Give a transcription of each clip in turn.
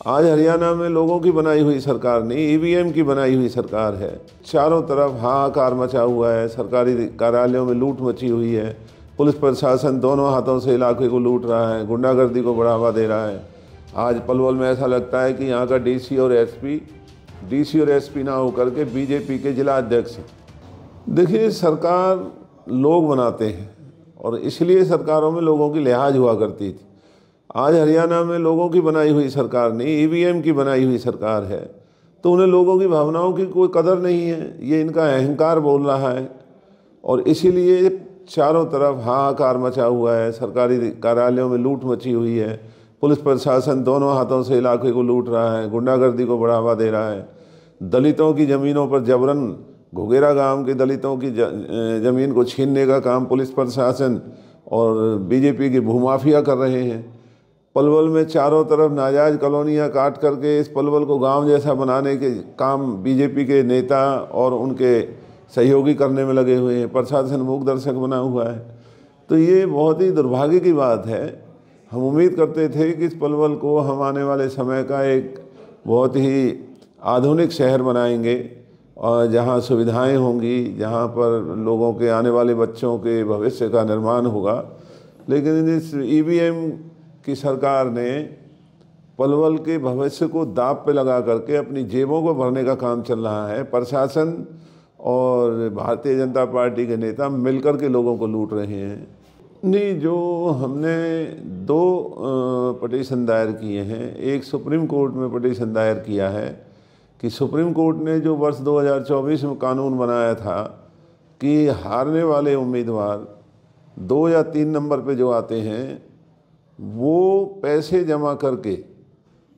आज हरियाणा में लोगों की बनाई हुई सरकार नहीं, ईवीएम की बनाई हुई सरकार है। चारों तरफ हाहाकार मचा हुआ है, सरकारी कार्यालयों में लूट मची हुई है, पुलिस प्रशासन दोनों हाथों से इलाके को लूट रहा है, गुंडागर्दी को बढ़ावा दे रहा है। आज पलवल में ऐसा लगता है कि यहाँ का डीसी और एसपी ना होकर के बीजेपी के जिला अध्यक्ष हैं। देखिए, सरकार लोग बनाते हैं और इसलिए सरकारों में लोगों की लिहाज हुआ करती थी। आज हरियाणा में लोगों की बनाई हुई सरकार नहीं, ईवीएम की बनाई हुई सरकार है, तो उन्हें लोगों की भावनाओं की कोई कदर नहीं है। ये इनका अहंकार बोल रहा है और इसीलिए चारों तरफ हाहाकार मचा हुआ है, सरकारी कार्यालयों में लूट मची हुई है, पुलिस प्रशासन दोनों हाथों से इलाके को लूट रहा है, गुंडागर्दी को बढ़ावा दे रहा है। दलितों की ज़मीनों पर जबरन, घुघेरा गांव के दलितों की ज़मीन को छीनने का काम पुलिस प्रशासन और बीजेपी की भूमाफिया कर रहे हैं। पलवल में चारों तरफ नाजायज़ कॉलोनियाँ काट करके इस पलवल को गांव जैसा बनाने के काम बीजेपी के नेता और उनके सहयोगी करने में लगे हुए हैं। प्रशासन मूक दर्शक बना हुआ है। तो ये बहुत ही दुर्भाग्य की बात है। हम उम्मीद करते थे कि इस पलवल को हम आने वाले समय का एक बहुत ही आधुनिक शहर बनाएंगे और जहाँ सुविधाएं होंगी, जहाँ पर लोगों के आने वाले बच्चों के भविष्य का निर्माण होगा। लेकिन इस ईवीएम की सरकार ने पलवल के भविष्य को दांव पे लगा करके अपनी जेबों को भरने का काम चल रहा है। प्रशासन और भारतीय जनता पार्टी के नेता मिलकर के लोगों को लूट रहे हैं। नहीं, जो हमने दो पटिशन दायर किए हैं। एक सुप्रीम कोर्ट में पटिशन दायर किया है कि सुप्रीम कोर्ट ने जो वर्ष 2024 में कानून बनाया था कि हारने वाले उम्मीदवार 2 या 3 नंबर पे जो आते हैं वो पैसे जमा करके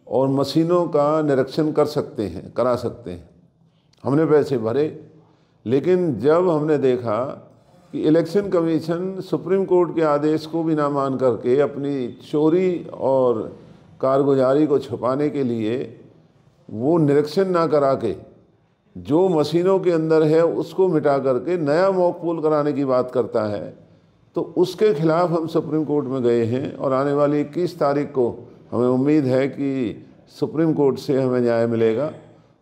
और मशीनों का निरीक्षण करा सकते हैं। हमने पैसे भरे, लेकिन जब हमने देखा कि इलेक्शन कमीशन सुप्रीम कोर्ट के आदेश को भी ना मान करके अपनी चोरी और कारगुजारी को छुपाने के लिए वो निरीक्षण ना करा के जो मशीनों के अंदर है उसको मिटा करके नया मॉक पोल कराने की बात करता है, तो उसके खिलाफ हम सुप्रीम कोर्ट में गए हैं और आने वाली 21 तारीख को हमें उम्मीद है कि सुप्रीम कोर्ट से हमें न्याय मिलेगा।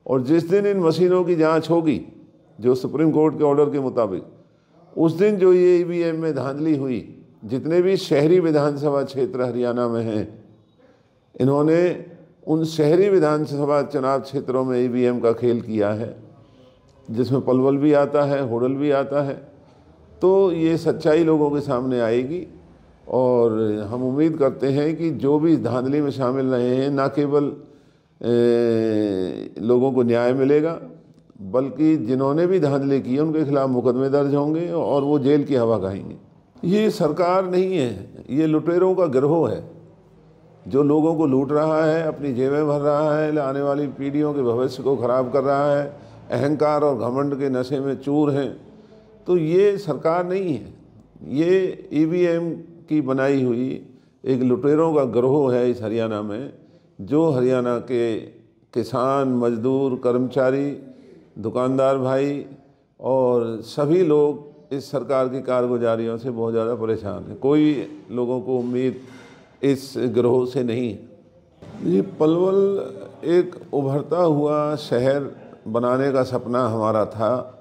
और जिस दिन इन मशीनों की जांच होगी जो सुप्रीम कोर्ट के ऑर्डर के मुताबिक, उस दिन जो ये ईवीएम में धांधली हुई, जितने भी शहरी विधानसभा क्षेत्र हरियाणा में हैं, इन्होंने उन शहरी विधानसभा चुनाव क्षेत्रों में ईवीएम का खेल किया है, जिसमें पलवल भी आता है, होडल भी आता है। तो ये सच्चाई लोगों के सामने आएगी और हम उम्मीद करते हैं कि जो भी धांधली में शामिल रहे हैं, ना केवल लोगों को न्याय मिलेगा, बल्कि जिन्होंने भी धांधली की उनके खिलाफ मुकदमे दर्ज होंगे और वो जेल की हवा खाएंगे। ये सरकार नहीं है, ये लुटेरों का गिरोह है जो लोगों को लूट रहा है, अपनी जेबें भर रहा है, आने वाली पीढ़ियों के भविष्य को खराब कर रहा है, अहंकार और घमंड के नशे में चूर हैं। तो ये सरकार नहीं है, ये ईवीएम की बनाई हुई एक लुटेरों का गिरोह है इस हरियाणा में, जो हरियाणा के किसान, मजदूर, कर्मचारी, दुकानदार भाई और सभी लोग इस सरकार की कारगुजारियों से बहुत ज़्यादा परेशान हैं। कोई लोगों को उम्मीद इस गिरोह से नहीं है। ये पलवल एक उभरता हुआ शहर बनाने का सपना हमारा था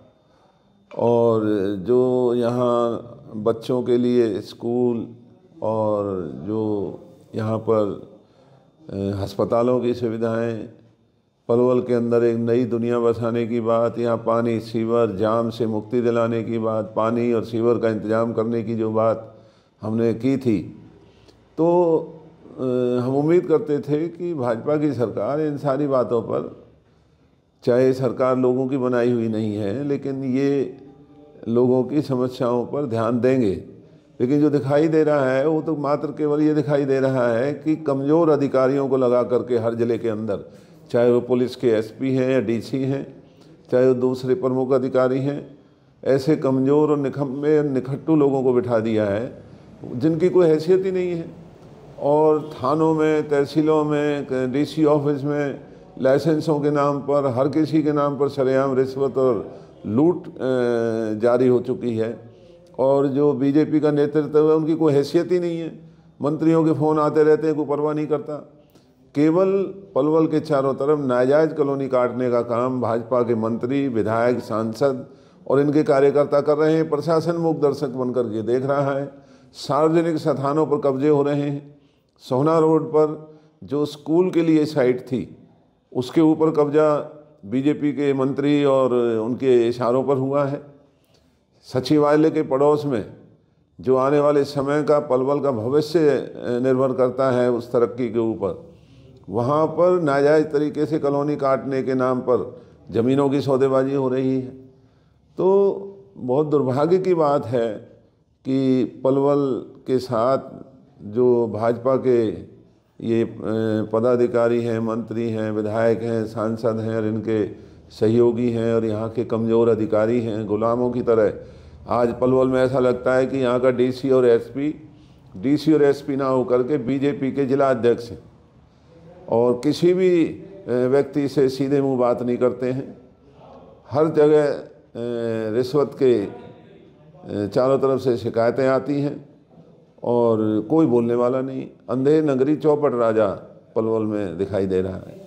और जो यहाँ बच्चों के लिए स्कूल और जो यहाँ पर अस्पतालों की सुविधाएं, पलवल के अंदर एक नई दुनिया बसाने की बात, यहाँ पानी, सीवर, जाम से मुक्ति दिलाने की बात, पानी और सीवर का इंतज़ाम करने की जो बात हमने की थी, तो हम उम्मीद करते थे कि भाजपा की सरकार इन सारी बातों पर, चाहे सरकार लोगों की बनाई हुई नहीं है, लेकिन ये लोगों की समस्याओं पर ध्यान देंगे। लेकिन जो दिखाई दे रहा है वो तो मात्र केवल ये दिखाई दे रहा है कि कमज़ोर अधिकारियों को लगा करके हर ज़िले के अंदर, चाहे वो पुलिस के एसपी हैं या डीसी हैं, चाहे वो दूसरे प्रमुख अधिकारी हैं, ऐसे कमज़ोर और निकम्मे निखट्टू लोगों को बिठा दिया है जिनकी कोई हैसियत ही नहीं है। और थानों में, तहसीलों में, डीसी ऑफिस में लाइसेंसों के नाम पर, हर किसी के नाम पर सरेआम रिश्वत और लूट जारी हो चुकी है। और जो बीजेपी का नेतृत्व है उनकी कोई हैसियत ही नहीं है। मंत्रियों के फ़ोन आते रहते हैं, कोई परवाह नहीं करता। केवल पलवल के चारों तरफ नाजायज कॉलोनी काटने का काम भाजपा के मंत्री, विधायक, सांसद और इनके कार्यकर्ता कर रहे हैं। प्रशासन मूक दर्शक बनकर के देख रहा है। सार्वजनिक स्थानों पर कब्जे हो रहे हैं। सोहना रोड पर जो स्कूल के लिए साइट थी उसके ऊपर कब्जा बीजेपी के मंत्री और उनके इशारों पर हुआ है। सचिवालय के पड़ोस में जो आने वाले समय का पलवल का भविष्य निर्भर करता है उस तरक्की के ऊपर, वहाँ पर नाजायज़ तरीके से कॉलोनी काटने के नाम पर ज़मीनों की सौदेबाजी हो रही है। तो बहुत दुर्भाग्य की बात है कि पलवल के साथ जो भाजपा के ये पदाधिकारी हैं, मंत्री हैं, विधायक हैं, सांसद हैं और इनके सहयोगी हैं और यहाँ के कमज़ोर अधिकारी हैं, गुलामों की तरह आज पलवल में ऐसा लगता है कि यहाँ का डीसी और एसपी ना होकर के बीजेपी के जिला अध्यक्ष हैं और किसी भी व्यक्ति से सीधे मुंह बात नहीं करते हैं। हर जगह रिश्वत के चारों तरफ से शिकायतें आती हैं और कोई बोलने वाला नहीं। अंधेर नगरी चौपट राजा पलवल में दिखाई दे रहा है।